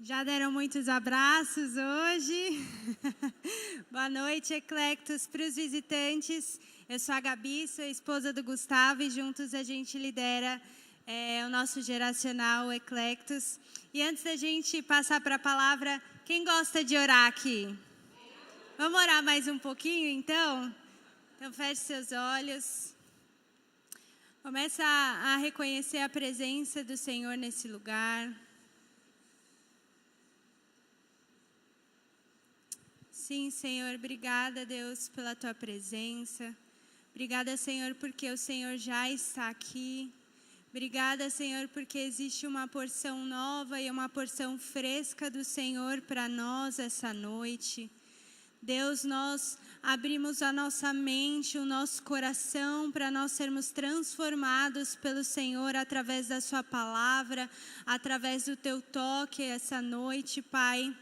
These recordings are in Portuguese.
Já deram muitos abraços hoje. Boa noite, Eclectos. Para os visitantes, eu sou a Gabi, sou a esposa do Gustavo e juntos a gente lidera o nosso geracional Eclectos. E antes da gente passar para a palavra, quem gosta de orar aqui? Vamos orar mais um pouquinho, então? Então, feche seus olhos. Começa a reconhecer a presença do Senhor nesse lugar. Sim, Senhor, obrigada, Deus, pela Tua presença. Obrigada, Senhor, porque o Senhor já está aqui. Obrigada, Senhor, porque existe uma porção nova e uma porção fresca do Senhor para nós essa noite. Deus, nós abrimos a nossa mente, o nosso coração para nós sermos transformados pelo Senhor através da Sua palavra, através do Teu toque essa noite, Pai.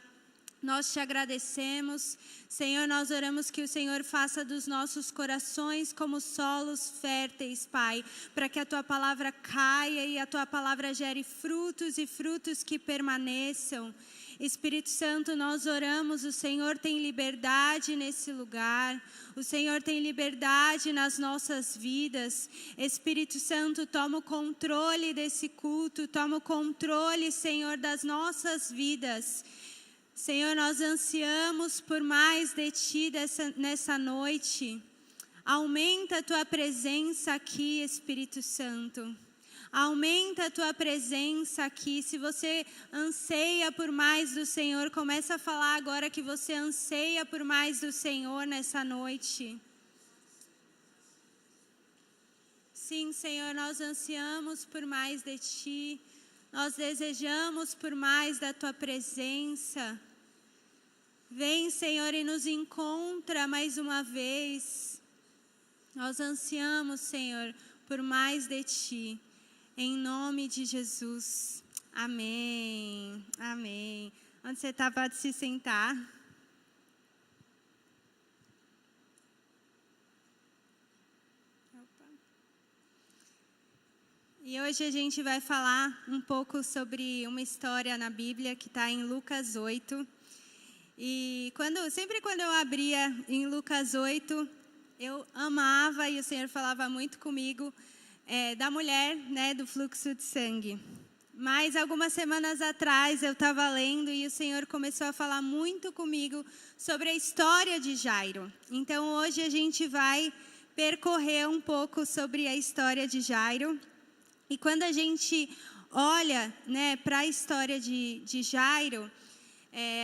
Nós te agradecemos, Senhor, nós oramos que o Senhor faça dos nossos corações como solos férteis, Pai, para que a Tua palavra caia e a Tua palavra gere frutos e frutos que permaneçam. Espírito Santo, nós oramos, o Senhor tem liberdade nesse lugar, o Senhor tem liberdade nas nossas vidas. Espírito Santo, toma o controle desse culto, toma o controle, Senhor, das nossas vidas. Senhor, nós ansiamos por mais de Ti nessa noite. Aumenta a Tua presença aqui, Espírito Santo. Aumenta a Tua presença aqui. Se você anseia por mais do Senhor, começa a falar agora que você anseia por mais do Senhor nessa noite. Sim, Senhor, nós ansiamos por mais de Ti. Nós desejamos por mais da Tua presença. Vem, Senhor, e nos encontra mais uma vez. Nós ansiamos, Senhor, por mais de Ti. Em nome de Jesus. Amém. Amém. Onde você está, pode se sentar. E hoje a gente vai falar um pouco sobre uma história na Bíblia que está em Lucas 8. E sempre quando eu abria em Lucas 8, eu amava e o Senhor falava muito comigo da mulher, né, do fluxo de sangue. Mas algumas semanas atrás eu estava lendo e o Senhor começou a falar muito comigo sobre a história de Jairo. Então hoje a gente vai percorrer um pouco sobre a história de Jairo. E quando a gente olha, né, para a história de Jairo,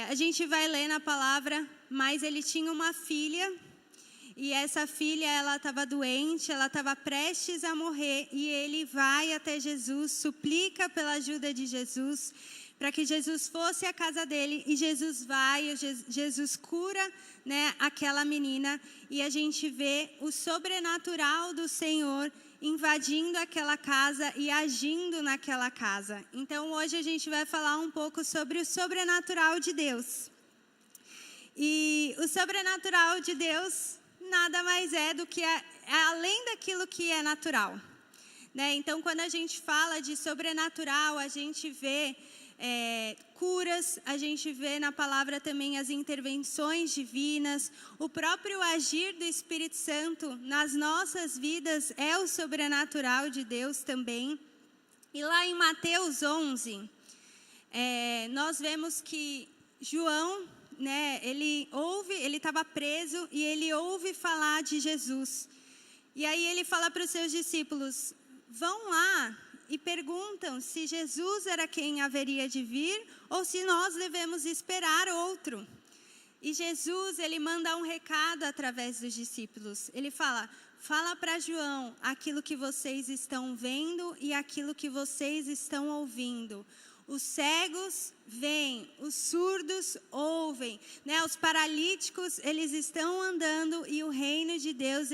a gente vai ler na palavra, mas ele tinha uma filha, e essa filha, ela estava doente, ela estava prestes a morrer, e ele vai até Jesus, suplica pela ajuda de Jesus, para que Jesus fosse à casa dele, e Jesus vai, Jesus cura, né, aquela menina, e a gente vê o sobrenatural do Senhor invadindo aquela casa e agindo naquela casa. Então, hoje a gente vai falar um pouco sobre o sobrenatural de Deus. E o sobrenatural de Deus nada mais é do que além daquilo que é natural, né? Então, quando a gente fala de sobrenatural, a gente vê curas, a gente vê na palavra também as intervenções divinas, o próprio agir do Espírito Santo nas nossas vidas é o sobrenatural de Deus também. E lá em Mateus 11, nós vemos que João, né, ele estava preso e ele ouve falar de Jesus. E aí ele fala para os seus discípulos, vão lá e perguntam se Jesus era quem haveria de vir ou se nós devemos esperar outro. E Jesus, ele manda um recado através dos discípulos. Ele fala para João aquilo que vocês estão vendo e aquilo que vocês estão ouvindo. Os cegos veem, os surdos ouvem, né? Os paralíticos, eles estão andando e o reino de Deus,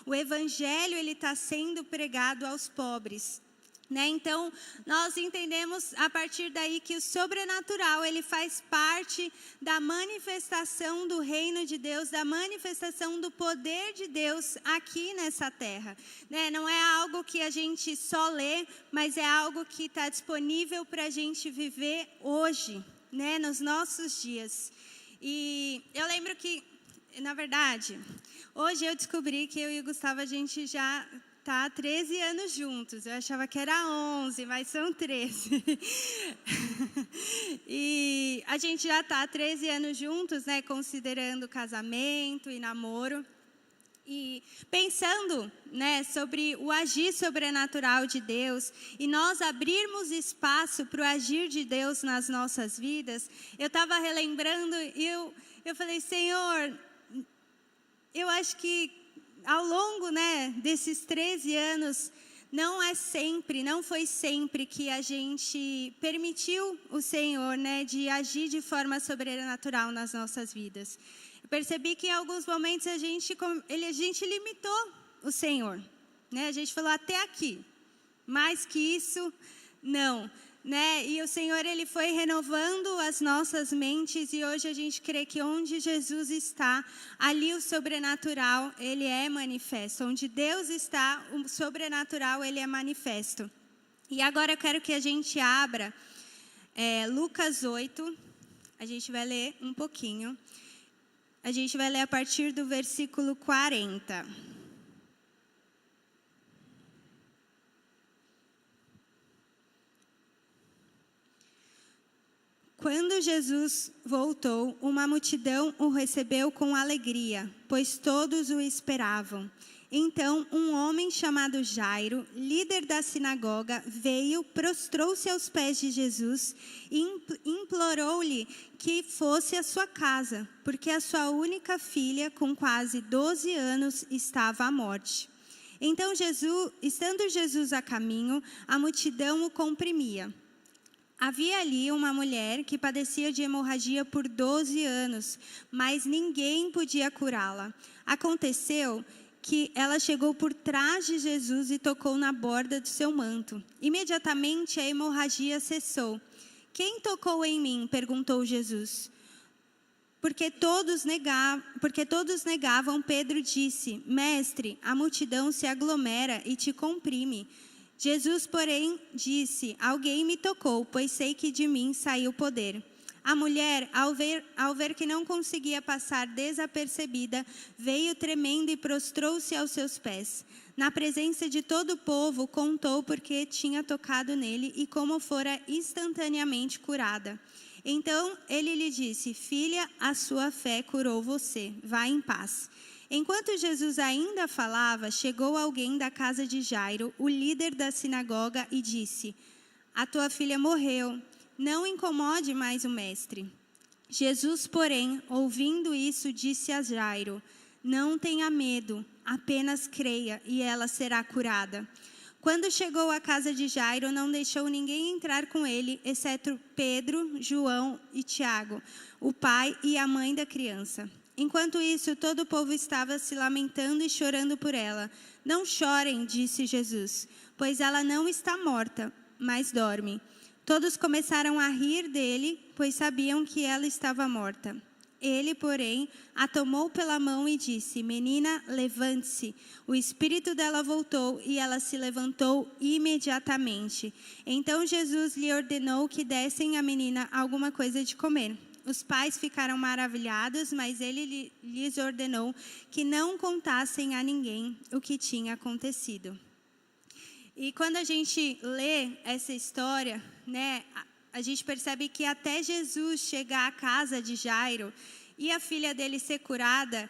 o evangelho, ele está sendo pregado aos pobres. Então, nós entendemos a partir daí que o sobrenatural, ele faz parte da manifestação do reino de Deus, da manifestação do poder de Deus aqui nessa terra. Não é algo que a gente só lê, mas é algo que está disponível para a gente viver hoje, nos nossos dias. E eu lembro que, na verdade, hoje eu descobri que eu e o Gustavo, a gente já está há 13 anos juntos. Eu achava que era 11, mas são 13. E a gente já está há 13 anos juntos, considerando casamento e namoro. E pensando, sobre o agir sobrenatural de Deus e nós abrirmos espaço para o agir de Deus nas nossas vidas, eu estava relembrando e eu falei, Senhor, eu acho que ao longo, desses 13 anos, não foi sempre que a gente permitiu o Senhor, de agir de forma sobrenatural nas nossas vidas. Eu percebi que em alguns momentos a gente limitou o Senhor, A gente falou até aqui, mais que isso, não. E o Senhor, ele foi renovando as nossas mentes e hoje a gente crê que onde Jesus está, ali o sobrenatural, ele é manifesto. Onde Deus está, o sobrenatural, ele é manifesto. E agora eu quero que a gente abra Lucas 8, a gente vai ler um pouquinho. A gente vai ler a partir do versículo 40. Quando Jesus voltou, uma multidão o recebeu com alegria, pois todos o esperavam. Então, um homem chamado Jairo, líder da sinagoga, veio, prostrou-se aos pés de Jesus e implorou-lhe que fosse à sua casa, porque a sua única filha, com quase 12 anos, estava à morte. Então, estando Jesus a caminho, a multidão o comprimia. Havia ali uma mulher que padecia de hemorragia por 12 anos, mas ninguém podia curá-la. Aconteceu que ela chegou por trás de Jesus e tocou na borda do seu manto. Imediatamente a hemorragia cessou. Quem tocou em mim? Perguntou Jesus. Porque todos negavam, Pedro disse, Mestre, a multidão se aglomera e te comprime. Jesus, porém, disse, alguém me tocou, pois sei que de mim saiu poder. A mulher, ao ver que não conseguia passar desapercebida, veio tremendo e prostrou-se aos seus pés. Na presença de todo o povo, contou porque tinha tocado nele e como fora instantaneamente curada. Então ele lhe disse, filha, a sua fé curou você, vá em paz. Enquanto Jesus ainda falava, chegou alguém da casa de Jairo, o líder da sinagoga, e disse, a tua filha morreu, não incomode mais o mestre. Jesus, porém, ouvindo isso, disse a Jairo, não tenha medo, apenas creia e ela será curada. Quando chegou à casa de Jairo, não deixou ninguém entrar com ele, exceto Pedro, João e Tiago, o pai e a mãe da criança. Enquanto isso, todo o povo estava se lamentando e chorando por ela. Não chorem, disse Jesus, pois ela não está morta, mas dorme. Todos começaram a rir dele, pois sabiam que ela estava morta. Ele, porém, a tomou pela mão e disse, menina, levante-se. O espírito dela voltou e ela se levantou imediatamente. Então Jesus lhe ordenou que dessem à menina alguma coisa de comer. Os pais ficaram maravilhados, mas ele lhes ordenou que não contassem a ninguém o que tinha acontecido. E quando a gente lê essa história, a gente percebe que até Jesus chegar à casa de Jairo e a filha dele ser curada,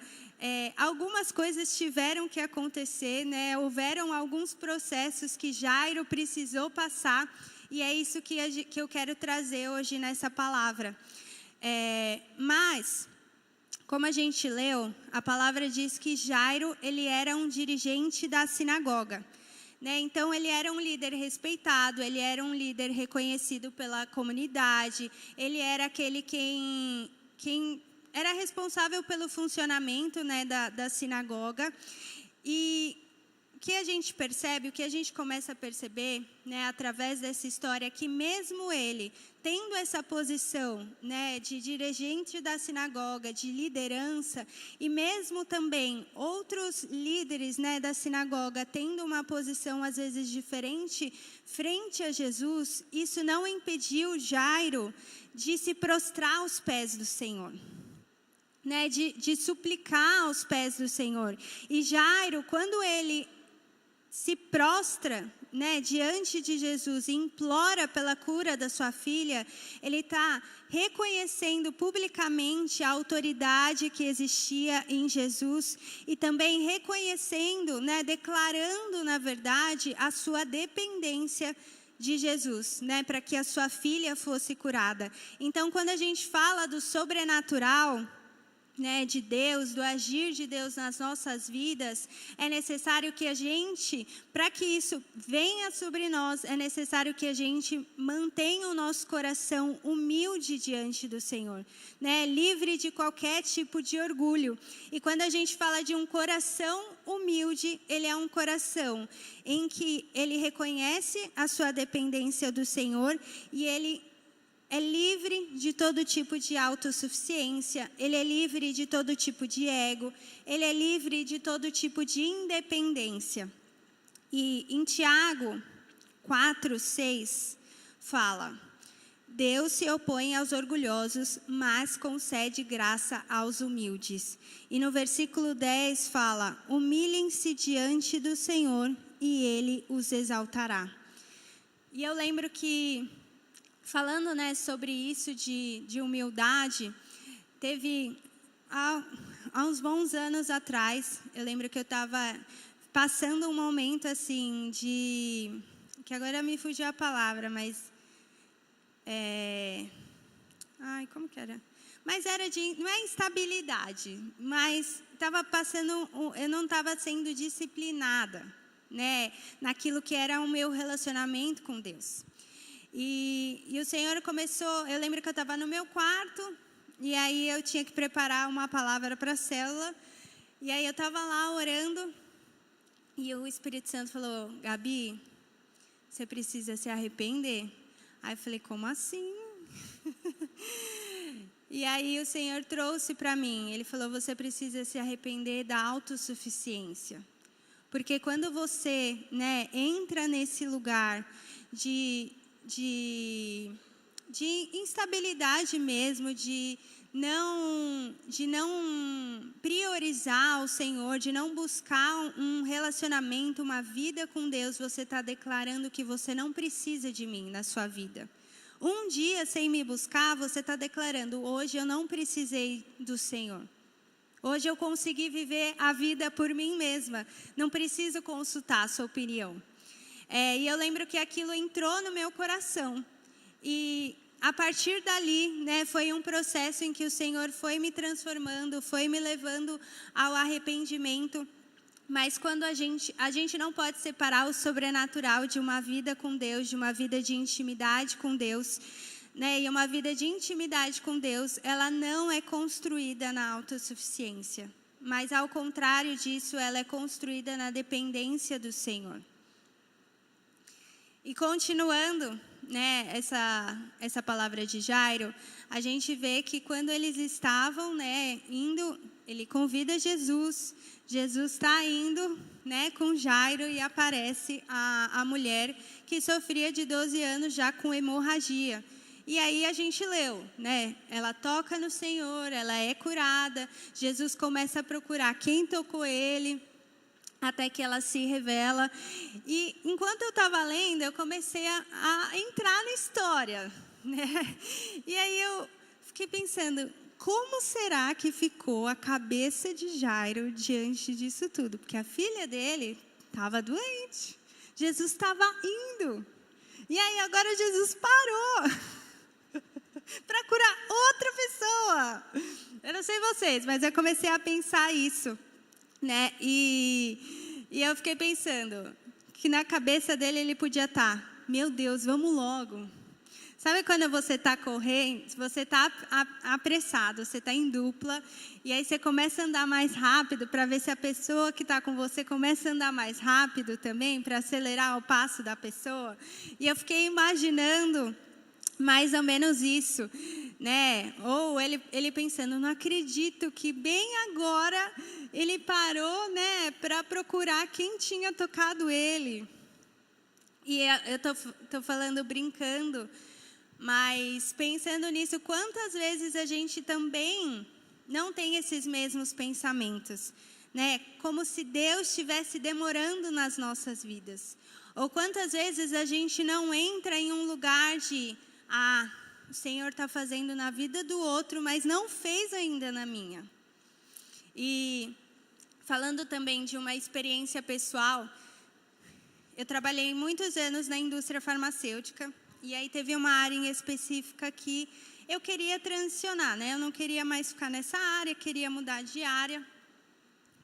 algumas coisas tiveram que acontecer, houveram alguns processos que Jairo precisou passar, e é isso que eu quero trazer hoje nessa palavra. Mas, como a gente leu, a palavra diz que Jairo, ele era um dirigente da sinagoga. Então, ele era um líder respeitado, ele era um líder reconhecido pela comunidade, ele era aquele quem era responsável pelo funcionamento da sinagoga. E que a gente percebe, o que a gente começa a perceber, né, através dessa história, que mesmo ele, tendo essa posição, né, de dirigente da sinagoga, de liderança, e mesmo também outros líderes, né, da sinagoga, tendo uma posição às vezes diferente, frente a Jesus, isso não impediu Jairo de se prostrar aos pés do Senhor. Né, de suplicar aos pés do Senhor. E Jairo, quando ele se prostra, né, diante de Jesus e implora pela cura da sua filha, ele está reconhecendo publicamente a autoridade que existia em Jesus e também reconhecendo, né, declarando, na verdade, a sua dependência de Jesus, né, para que a sua filha fosse curada. Então, quando a gente fala do sobrenatural, né, de Deus, do agir de Deus nas nossas vidas, é necessário que a gente, para que isso venha sobre nós, é necessário que a gente mantenha o nosso coração humilde diante do Senhor, né, livre de qualquer tipo de orgulho. E quando a gente fala de um coração humilde, ele é um coração em que ele reconhece a sua dependência do Senhor e ele é livre de todo tipo de autossuficiência, ele é livre de todo tipo de ego, ele é livre de todo tipo de independência. E em Tiago 4:6 fala: Deus se opõe aos orgulhosos, mas concede graça aos humildes. E no versículo 10 fala: humilhem-se diante do Senhor e Ele os exaltará. E eu lembro que, falando, né, sobre isso de humildade, teve há uns bons anos atrás, eu lembro que eu estava passando um momento assim que agora me fugiu a palavra, mas como que era? Mas era não é instabilidade, mas estava passando, eu não estava sendo disciplinada, né, naquilo que era o meu relacionamento com Deus. E o Senhor começou, eu lembro que eu estava no meu quarto, e aí eu tinha que preparar uma palavra para a célula, e aí eu estava lá orando, e o Espírito Santo falou: Gabi, você precisa se arrepender. Aí eu falei: como assim? E aí o Senhor trouxe para mim, Ele falou: você precisa se arrepender da autossuficiência. Porque quando você, né, entra nesse lugar de instabilidade mesmo, de não priorizar o Senhor, de não buscar um relacionamento, uma vida com Deus, você está declarando que você não precisa de mim na sua vida. Um dia sem me buscar, você está declarando: hoje eu não precisei do Senhor. Hoje eu consegui viver a vida por mim mesma, não preciso consultar a sua opinião. E eu lembro que aquilo entrou no meu coração. E a partir dali, né, foi um processo em que o Senhor foi me transformando, foi me levando ao arrependimento. Mas quando a gente não pode separar o sobrenatural de uma vida com Deus, de uma vida de intimidade com Deus, né? E uma vida de intimidade com Deus, ela não é construída na autossuficiência. Mas ao contrário disso, ela é construída na dependência do Senhor. E continuando, né, essa palavra de Jairo, a gente vê que quando eles estavam, né, indo, ele convida Jesus está indo, né, com Jairo, e aparece a mulher que sofria de 12 anos já com hemorragia. E aí a gente leu, né, ela toca no Senhor, ela é curada, Jesus começa a procurar quem tocou ele, até que ela se revela. E enquanto eu estava lendo, eu comecei a entrar na história, né? E aí eu fiquei pensando: como será que ficou a cabeça de Jairo diante disso tudo? Porque a filha dele estava doente, Jesus estava indo, e aí agora Jesus parou para curar outra pessoa. Eu não sei vocês, mas eu comecei a pensar isso, né? E eu fiquei pensando que na cabeça dele ele podia estar: meu Deus, vamos logo. Sabe quando você está correndo, você está apressado, você está em dupla, e aí você começa a andar mais rápido para ver se a pessoa que está com você começa a andar mais rápido também, para acelerar o passo da pessoa? E eu fiquei imaginando mais ou menos isso, né? Ou ele pensando, não acredito que bem agora ele parou, né, para procurar quem tinha tocado ele. E eu tô falando brincando, mas pensando nisso, quantas vezes a gente também não tem esses mesmos pensamentos, né? Como se Deus estivesse demorando nas nossas vidas. Ou quantas vezes a gente não entra em um lugar de, o Senhor está fazendo na vida do outro, mas não fez ainda na minha. E falando também de uma experiência pessoal, eu trabalhei muitos anos na indústria farmacêutica. E aí teve uma área em específica que eu queria transicionar, né? Eu não queria mais ficar nessa área, queria mudar de área.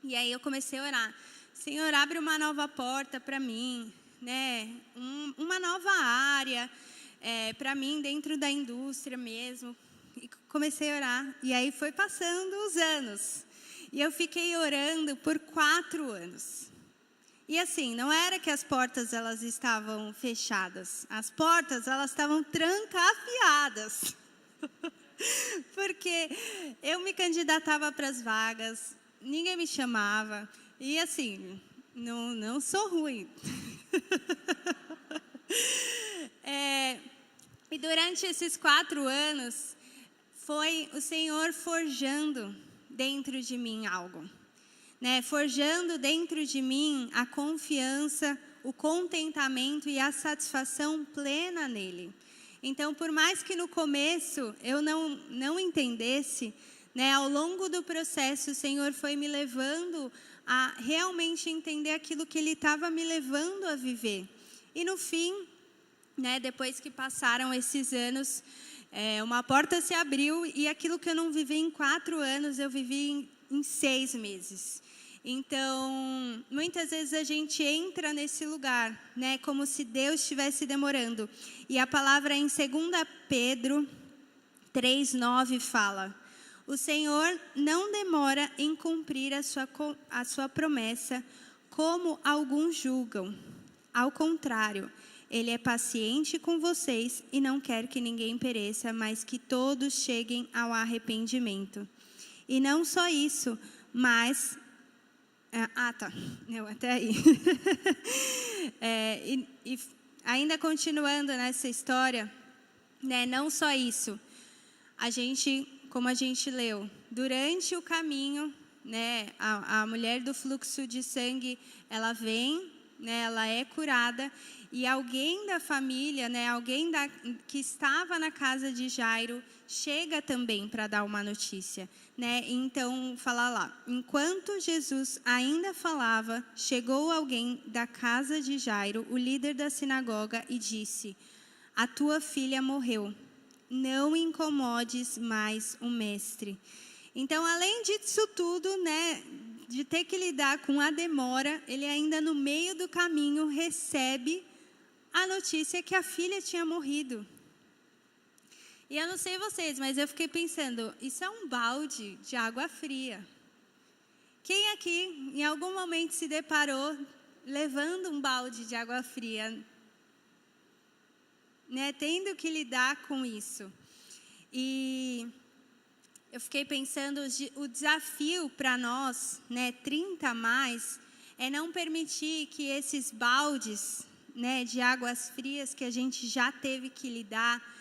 E aí eu comecei a orar. Senhor, abre uma nova porta para mim, né? Uma nova área para mim dentro da indústria mesmo. E comecei a orar. E aí foi passando os anos. E eu fiquei orando por 4 anos. E assim, não era que as portas elas estavam fechadas. As portas elas estavam trancafiadas. Porque eu me candidatava para as vagas, ninguém me chamava. E assim, não sou ruim. E durante esses 4 anos, foi o Senhor forjando dentro de mim algo. Né, forjando dentro de mim a confiança, o contentamento e a satisfação plena nele. Então, por mais que no começo eu não entendesse, né, ao longo do processo o Senhor foi me levando a realmente entender aquilo que Ele estava me levando a viver. E no fim, né, depois que passaram esses anos, uma porta se abriu e aquilo que eu não vivi em 4 anos, eu vivi em 6 meses. Então, muitas vezes a gente entra nesse lugar, né, como se Deus estivesse demorando. E a palavra em 2 Pedro 3:9 fala: o Senhor não demora em cumprir a sua promessa, como alguns julgam. Ao contrário, Ele é paciente com vocês e não quer que ninguém pereça, mas que todos cheguem ao arrependimento. E não só isso, mas... Não, até aí. E ainda continuando nessa história, né, não só isso, como a gente leu, durante o caminho, né, a mulher do fluxo de sangue, ela vem, né, ela é curada, e alguém da família, né, que estava na casa de Jairo, chega também para dar uma notícia. Né? Então, fala lá, enquanto Jesus ainda falava, chegou alguém da casa de Jairo, o líder da sinagoga, e disse: a tua filha morreu, não incomodes mais o mestre. Então, além disso tudo, né, de ter que lidar com a demora, ele ainda no meio do caminho recebe a notícia que a filha tinha morrido. E eu não sei vocês, mas eu fiquei pensando, isso é um balde de água fria. Quem aqui, em algum momento, se deparou levando um balde de água fria, né, tendo que lidar com isso? E eu fiquei pensando, o desafio para nós, né, 30 a mais, é não permitir que esses baldes, né, de águas frias que a gente já teve que lidar,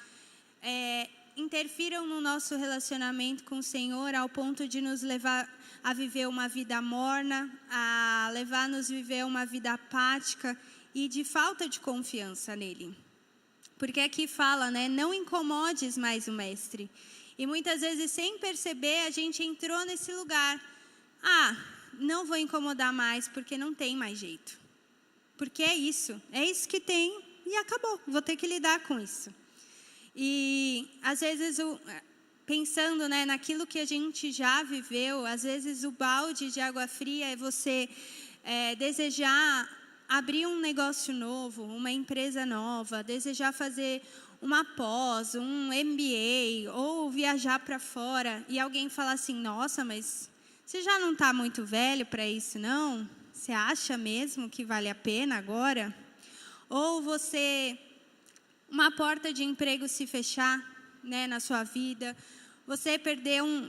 interfiram no nosso relacionamento com o Senhor ao ponto de nos levar a viver uma vida morna, a levar-nos a viver uma vida apática e de falta de confiança nele. Porque aqui fala, né, não incomodes mais o mestre. E muitas vezes, sem perceber, a gente entrou nesse lugar. Não vou incomodar mais porque não tem mais jeito. Porque é isso que tem e acabou, vou ter que lidar com isso. E às vezes, pensando, né, naquilo que a gente já viveu, às vezes o balde de água fria é você desejar abrir um negócio novo, uma empresa nova, desejar fazer uma pós, um MBA, ou viajar para fora, e alguém fala assim, nossa, mas você já não está muito velho para isso, não? Você acha mesmo que vale a pena agora? Ou uma porta de emprego se fechar, né, na sua vida, você perder um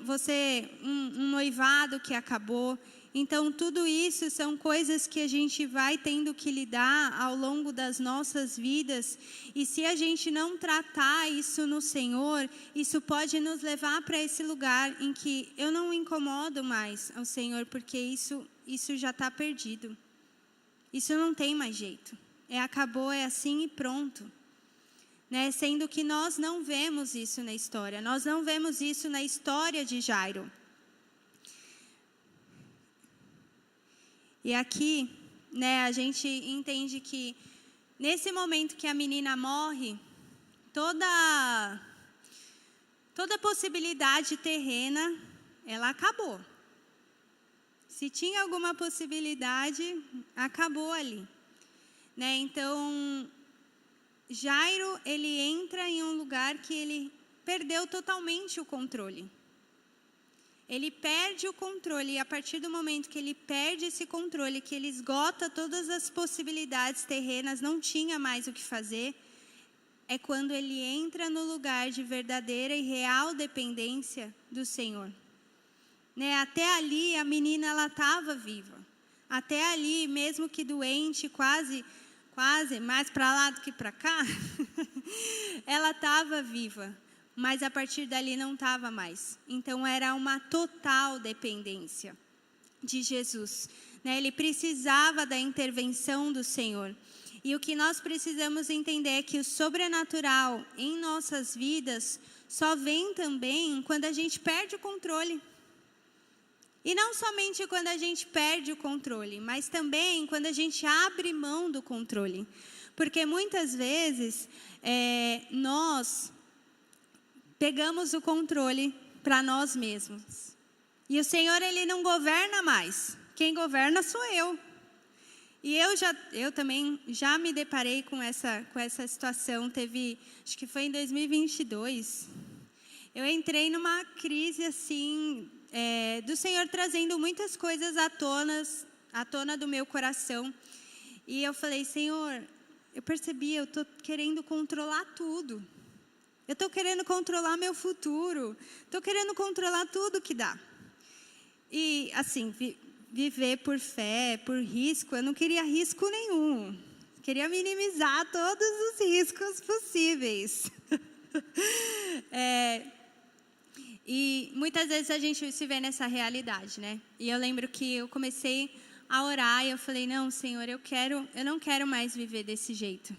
noivado que acabou. Então, tudo isso são coisas que a gente vai tendo que lidar ao longo das nossas vidas. E se a gente não tratar isso no Senhor, isso pode nos levar para esse lugar em que eu não incomodo mais ao Senhor, porque isso já está perdido. Isso não tem mais jeito. Acabou, é assim e pronto. Né? Sendo que nós não vemos isso na história. Nós não vemos isso na história de Jairo. E aqui, né, a gente entende que nesse momento que a menina morre, toda possibilidade terrena, ela acabou. Se tinha alguma possibilidade, acabou ali. Né? Então, Jairo, ele entra em um lugar que ele perdeu totalmente o controle. Ele perde o controle, e a partir do momento que ele perde esse controle, que ele esgota todas as possibilidades terrenas, não tinha mais o que fazer, é quando ele entra no lugar de verdadeira e real dependência do Senhor. Né? Até ali, a menina, ela estava viva. Até ali, mesmo que doente, quase mais para lá do que para cá, ela estava viva. Mas a partir dali não estava mais. Então era uma total dependência de Jesus. Né? Ele precisava da intervenção do Senhor. E o que nós precisamos entender é que o sobrenatural em nossas vidas só vem também quando a gente perde o controle. E não somente quando a gente perde o controle, mas também quando a gente abre mão do controle. Porque muitas vezes nós pegamos o controle para nós mesmos. E o Senhor, ele não governa mais. Quem governa sou eu. E eu também já me deparei com essa situação. Acho que foi em 2022. Eu entrei numa crise assim, do Senhor trazendo muitas coisas à tona do meu coração. E eu falei, Senhor, eu percebi, eu estou querendo controlar tudo. Eu estou querendo controlar meu futuro. Estou querendo controlar tudo que dá. E, assim, viver por fé, por risco, eu não queria risco nenhum. Queria minimizar todos os riscos possíveis. E muitas vezes a gente se vê nessa realidade, né? E eu lembro que eu comecei a orar e eu falei, não, Senhor, eu não quero mais viver desse jeito.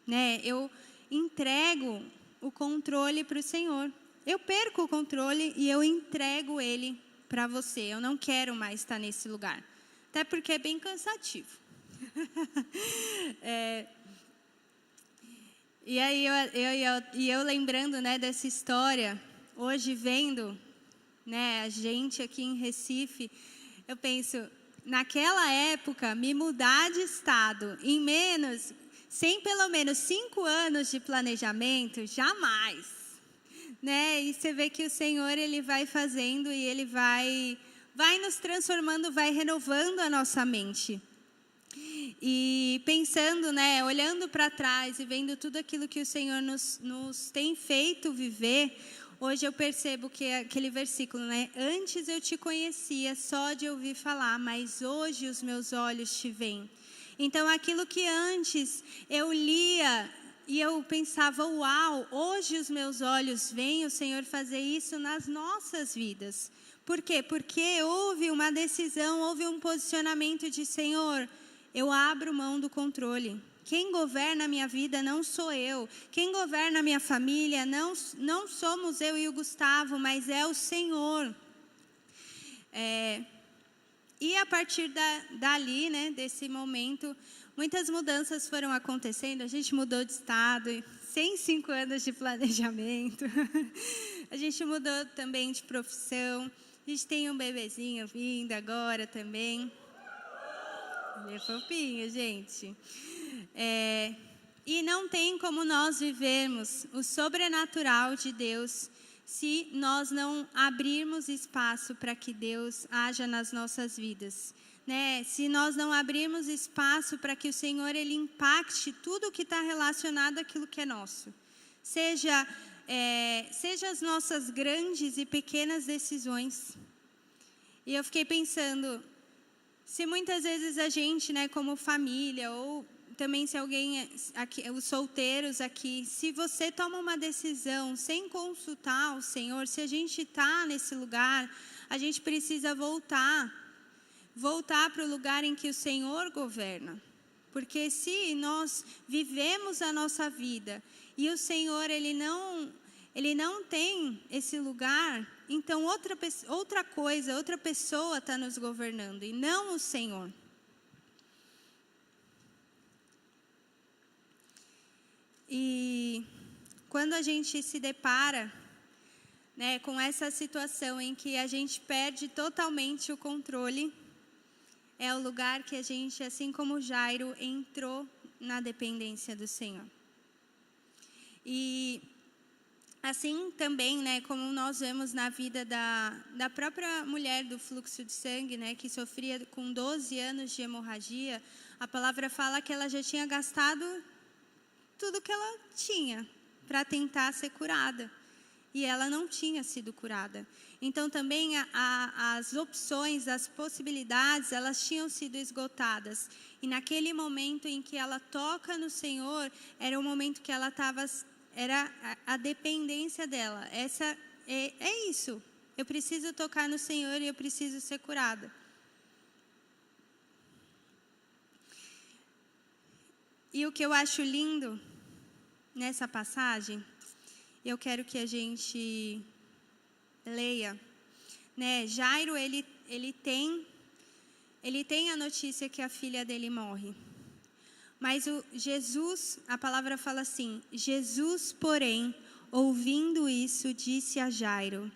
Né? Eu entrego o controle para o Senhor. Eu perco o controle e eu entrego ele para você. Eu não quero mais estar nesse lugar. Até porque é bem cansativo. E aí eu lembrando, né, dessa história, hoje vendo, né, a gente aqui em Recife, eu penso, naquela época, me mudar de estado sem pelo menos 5 anos de planejamento, jamais. Né? E você vê que o Senhor, ele vai fazendo e ele vai nos transformando, vai renovando a nossa mente. E pensando, né, olhando para trás e vendo tudo aquilo que o Senhor nos tem feito viver, hoje eu percebo que aquele versículo, né, antes eu te conhecia só de ouvir falar, mas hoje os meus olhos te veem. Então, aquilo que antes eu lia e eu pensava, uau, hoje os meus olhos veem o Senhor fazer isso nas nossas vidas. Por quê? Porque houve uma decisão, houve um posicionamento de, Senhor, eu abro mão do controle. Quem governa a minha vida não sou eu. Quem governa a minha família não somos eu e o Gustavo, mas é o Senhor. E a partir dali, né, desse momento, muitas mudanças foram acontecendo. A gente mudou de estado, sem 5 anos de planejamento. A gente mudou também de profissão. A gente tem um bebezinho vindo agora também. Ele é fofinho, gente. E não tem como nós vivermos o sobrenatural de Deus se nós não abrirmos espaço para que Deus haja nas nossas vidas, né? Se nós não abrirmos espaço para que o Senhor ele impacte tudo que está relacionado àquilo que é nosso, seja as nossas grandes e pequenas decisões. E eu fiquei pensando, se muitas vezes a gente, né, como família, ou também se alguém, aqui, os solteiros aqui, se você toma uma decisão sem consultar o Senhor, se a gente está nesse lugar, a gente precisa voltar para o lugar em que o Senhor governa. Porque se nós vivemos a nossa vida e o Senhor ele não tem esse lugar, então outra pessoa está nos governando e não o Senhor. E quando a gente se depara, né, com essa situação em que a gente perde totalmente o controle, é o lugar que a gente, assim como Jairo, entrou na dependência do Senhor. E assim também, né, como nós vemos na vida da própria mulher do fluxo de sangue, né, que sofria com 12 anos de hemorragia, a palavra fala que ela já tinha gastado tudo que ela tinha para tentar ser curada. E ela não tinha sido curada. Então também as opções, as possibilidades, elas tinham sido esgotadas. E naquele momento em que ela toca no Senhor, era o momento que ela estava, era a dependência dela. É isso. Eu preciso tocar no Senhor e eu preciso ser curada. E o que eu acho lindo nessa passagem, eu quero que a gente leia, né? Jairo, ele tem a notícia que a filha dele morre. Mas Jesus, a palavra fala assim: Jesus, porém, ouvindo isso, disse a Jairo: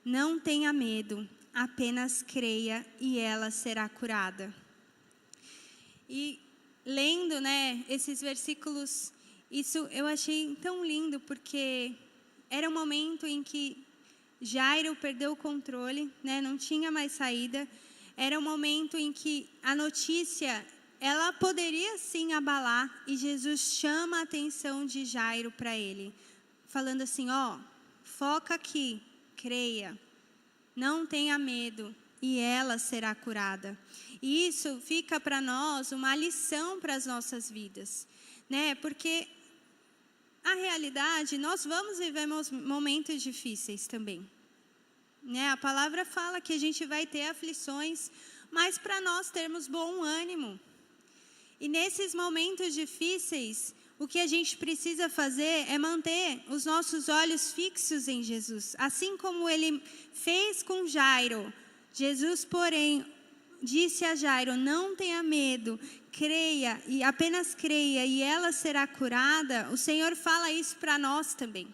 não tenha medo, apenas creia e ela será curada. E lendo, né, esses versículos, isso eu achei tão lindo, porque era um momento em que Jairo perdeu o controle, né, não tinha mais saída. Era um momento em que a notícia, ela poderia sim abalar, e Jesus chama a atenção de Jairo para ele, falando assim: ó, foca aqui, creia, não tenha medo, e ela será curada. E isso fica para nós uma lição para as nossas vidas, né? Porque a realidade, nós vamos viver momentos difíceis também, né? A palavra fala que a gente vai ter aflições, mas para nós termos bom ânimo. E nesses momentos difíceis, o que a gente precisa fazer é manter os nossos olhos fixos em Jesus. Assim como ele fez com Jairo. Jesus, porém, disse a Jairo: não tenha medo, creia, e apenas creia, e ela será curada. O Senhor fala isso para nós também.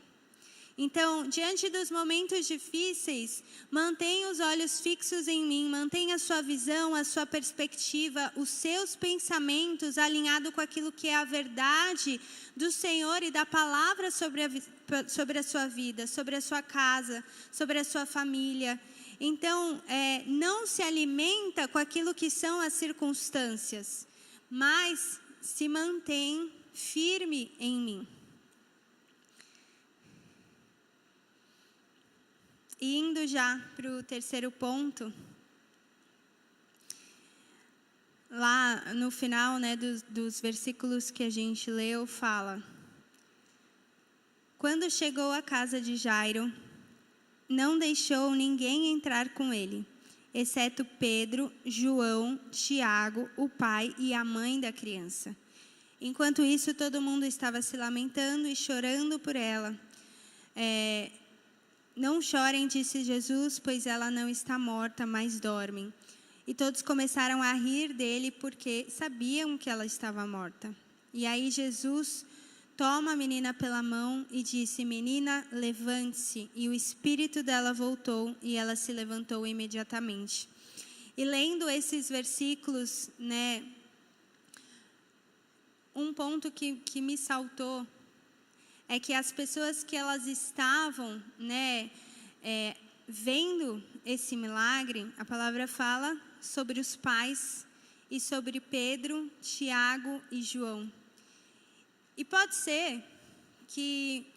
Então, diante dos momentos difíceis, mantenha os olhos fixos em mim, mantenha a sua visão, a sua perspectiva, os seus pensamentos alinhados com aquilo que é a verdade do Senhor e da palavra sobre a sua vida, sobre a sua casa, sobre a sua família. Então, não se alimenta com aquilo que são as circunstâncias, mas se mantém firme em mim. E indo já para o terceiro ponto, lá no final, né, dos versículos que a gente leu, fala: quando chegou à casa de Jairo, não deixou ninguém entrar com ele, exceto Pedro, João, Tiago, o pai e a mãe da criança. Enquanto isso, todo mundo estava se lamentando e chorando por ela. Não chorem, disse Jesus, pois ela não está morta, mas dorme. E todos começaram a rir dele, porque sabiam que ela estava morta. E aí Jesus toma a menina pela mão e disse: menina, levante-se. E o espírito dela voltou e ela se levantou imediatamente. E lendo esses versículos, né, um ponto que me saltou é que as pessoas que elas estavam, né, vendo esse milagre, a palavra fala sobre os pais e sobre Pedro, Tiago e João. E pode ser que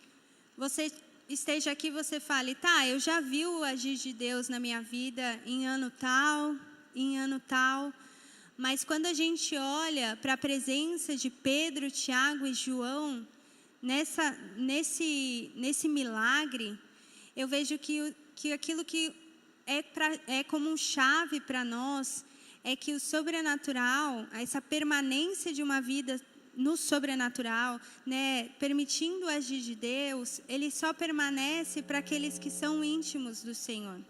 você esteja aqui e você fale, tá, eu já vi o agir de Deus na minha vida em ano tal, mas quando a gente olha para a presença de Pedro, Tiago e João, nesse milagre, eu vejo que aquilo que é como chave para nós é que o sobrenatural, essa permanência de uma vida no sobrenatural, né, permitindo o agir de Deus, ele só permanece para aqueles que são íntimos do Senhor.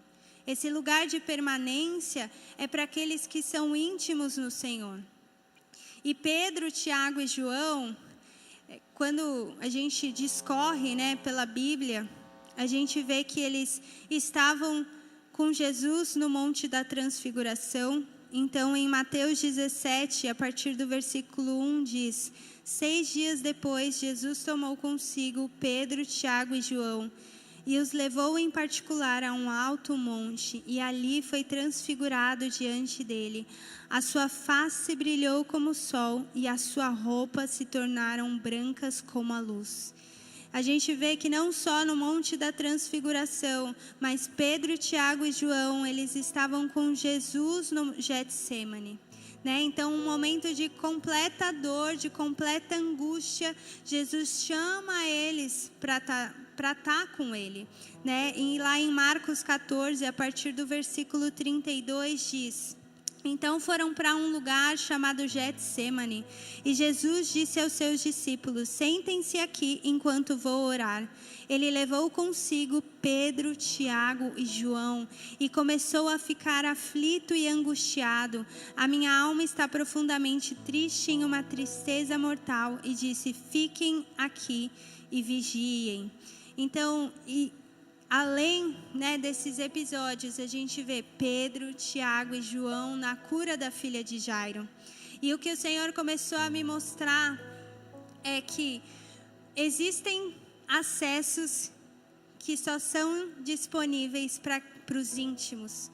Esse lugar de permanência é para aqueles que são íntimos no Senhor. E Pedro, Tiago e João, quando a gente discorre, né, pela Bíblia, a gente vê que eles estavam com Jesus no Monte da Transfiguração. Então, em Mateus 17, a partir do versículo 1, diz: 6 dias depois, Jesus tomou consigo Pedro, Tiago e João e os levou em particular a um alto monte, e ali foi transfigurado diante dele. A sua face brilhou como o sol, e a sua roupa se tornaram brancas como a luz. A gente vê que não só no Monte da Transfiguração, mas Pedro, Tiago e João, eles estavam com Jesus no Getsêmani, né? Então, um momento de completa dor, de completa angústia, Jesus chama eles para estar com ele, né? E lá em Marcos 14, a partir do versículo 32, diz: então foram para um lugar chamado Getsêmani, e Jesus disse aos seus discípulos: sentem-se aqui enquanto vou orar. Ele levou consigo Pedro, Tiago e João e começou a ficar aflito e angustiado. A minha alma está profundamente triste, em uma tristeza mortal. E disse: fiquem aqui e vigiem. Então, além, né, desses episódios, a gente vê Pedro, Tiago e João na cura da filha de Jairo. E o que o Senhor começou a me mostrar é que existem acessos que só são disponíveis para os íntimos,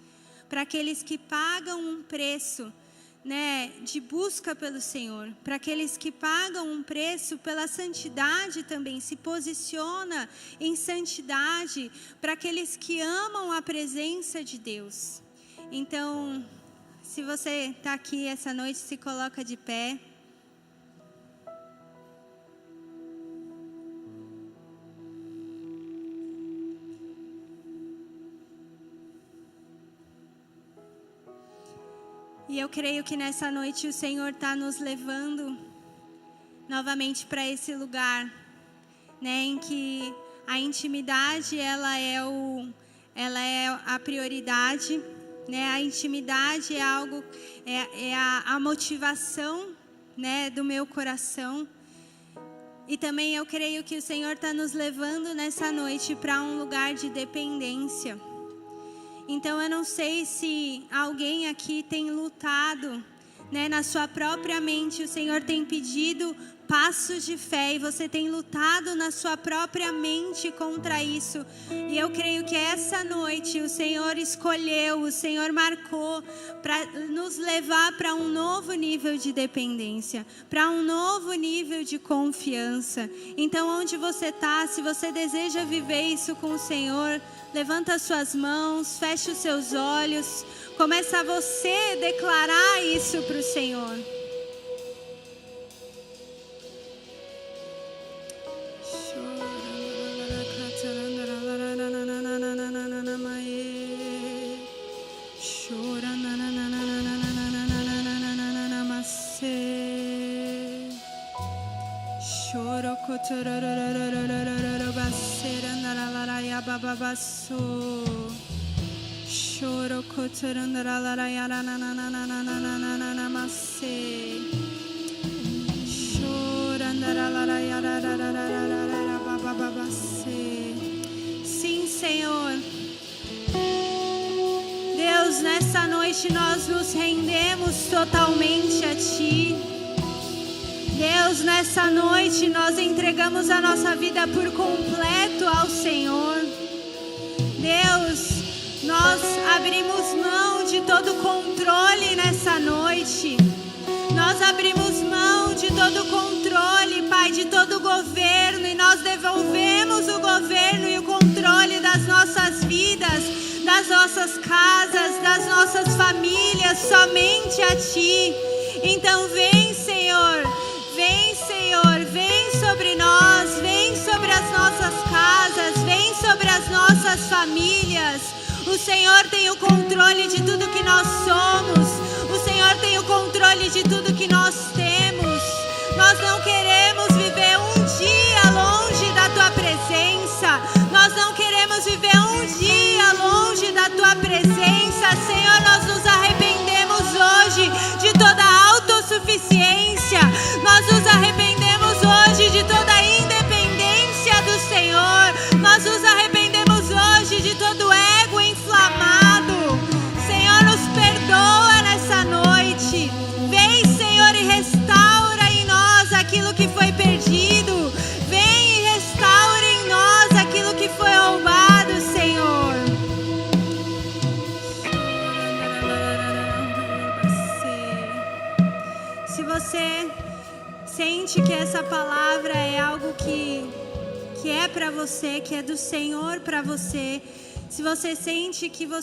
para aqueles que pagam um preço, né, de busca pelo Senhor, para aqueles que pagam um preço pela santidade também, se posiciona em santidade, para aqueles que amam a presença de Deus. Então, se você está aqui essa noite, se coloca de pé. E eu creio que nessa noite o Senhor está nos levando novamente para esse lugar, né, em que a intimidade ela é a prioridade, né? A intimidade é algo, a motivação, né, do meu coração. E também eu creio que o Senhor está nos levando nessa noite para um lugar de dependência. Então eu não sei se alguém aqui tem lutado, né, na sua própria mente. O Senhor tem pedido passos de fé e você tem lutado na sua própria mente contra isso. E eu creio que essa noite o Senhor escolheu, o Senhor marcou para nos levar para um novo nível de dependência, para um novo nível de confiança. Então, onde você está, se você deseja viver isso com o Senhor, levanta as suas mãos, fecha os seus olhos, começa a você declarar isso para o Senhor. Sim, Senhor. Deus, nessa noite nós nos rendemos totalmente a Ti. Deus, nessa noite nós entregamos a nossa vida por completo ao Senhor. Deus, nós abrimos mão de todo controle nessa noite. Nós abrimos mão de todo controle, Pai, de todo governo, e nós devolvemos o governo e o controle das nossas vidas, das nossas casas, das nossas famílias, somente a Ti. Então vem, Senhor, vem sobre nós, vem sobre as nossas casas, vem sobre as nossas famílias. O Senhor tem o controle de tudo que nós somos. O Senhor tem o controle de tudo que nós temos. Nós não queremos viver um dia longe da Tua presença. Nós não queremos viver um dia longe da Tua presença. Senhor, nós nos arrependemos hoje de toda autossuficiência. Nós nos arrependemos hoje de toda a independência do Senhor. Nós nos arrependemos hoje de todo ego inflamado. Senhor, nos perdoa nessa noite. Vem, Senhor, e restaura em nós aquilo que foi perdido. Vem e restaura em nós aquilo que foi roubado, Senhor. Se você sente que essa palavra é algo que é para você, que é do Senhor para você, se você sente que o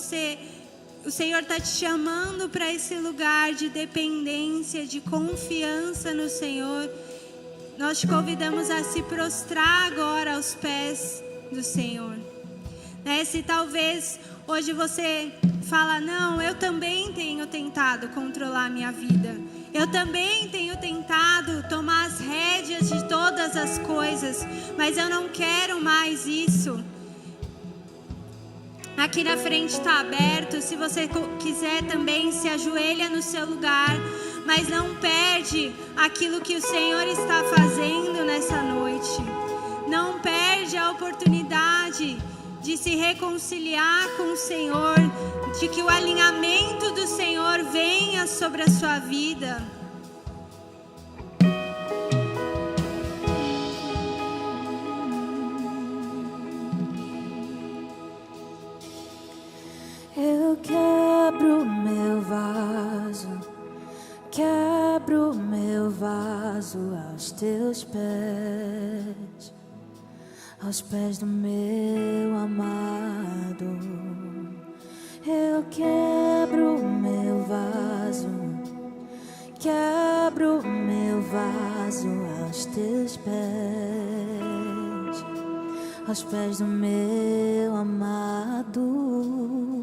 Senhor está te chamando para esse lugar de dependência, de confiança no Senhor, nós te convidamos a se prostrar agora aos pés do Senhor. Se talvez hoje você fala, não, eu também tenho tentado controlar a minha vida. Eu também tenho tentado tomar as rédeas de todas as coisas, mas eu não quero mais isso. Aqui na frente está aberto. Se você quiser também, se ajoelha no seu lugar, mas não perde aquilo que o Senhor está fazendo nessa noite. Não perde a oportunidade de se reconciliar com o Senhor, de que o alinhamento do Senhor venha sobre a sua vida. Eu quebro meu vaso aos teus pés, aos pés do meu amado. Eu quebro meu vaso aos teus pés, aos pés do meu amado.